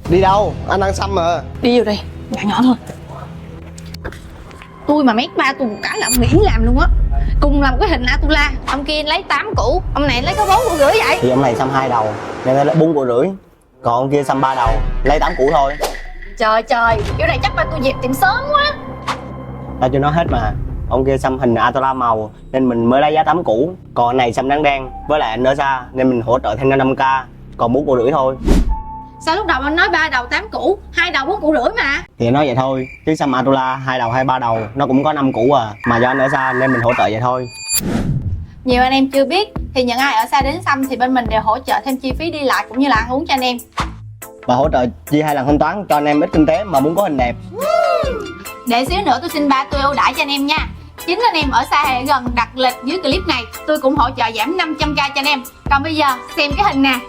Đi đâu? Anh ăn xăm mà. Đi vô đây, nhỏ nhỏ thôi. Tôi mà mấy ba tôi một cái là ông nghỉ làm luôn á. Cùng làm cái hình Atula, ông kia lấy 8 củ, ông này lấy có 4 củ rưỡi vậy. Thì ông này xăm 2 đầu nên lấy 4 củ rưỡi, còn ông kia xăm 3 đầu lấy 8 củ thôi. Trời trời, kiểu này chắc ba tôi dẹp tiệm sớm quá. Tao chưa nói hết mà. Ông kia xăm hình Atula màu nên mình mới lấy giá 8 củ, còn anh này xăm trắng đen với lại anh ở xa nên mình hỗ trợ thêm 5k, còn 4 củ rưỡi thôi. Sao lúc đầu anh nói 3 đầu 8 củ, 2 đầu 4 củ rưỡi mà. Thì nói vậy thôi, chứ xăm Atula 2 đầu hay 3 đầu nó cũng có 5 củ à, mà do anh ở xa nên mình hỗ trợ vậy thôi. Nhiều anh em chưa biết thì những ai ở xa đến xăm thì bên mình đều hỗ trợ thêm chi phí đi lại cũng như là ăn uống cho anh em. Và hỗ trợ chia 2 lần thanh toán cho anh em ít kinh tế mà muốn có hình đẹp. Để xíu nữa tôi xin ba tôi ưu đãi cho anh em nha. Chính anh em ở xa hay gần đặt lịch dưới clip này, tôi cũng hỗ trợ giảm 500k cho anh em. Còn bây giờ xem cái hình nè.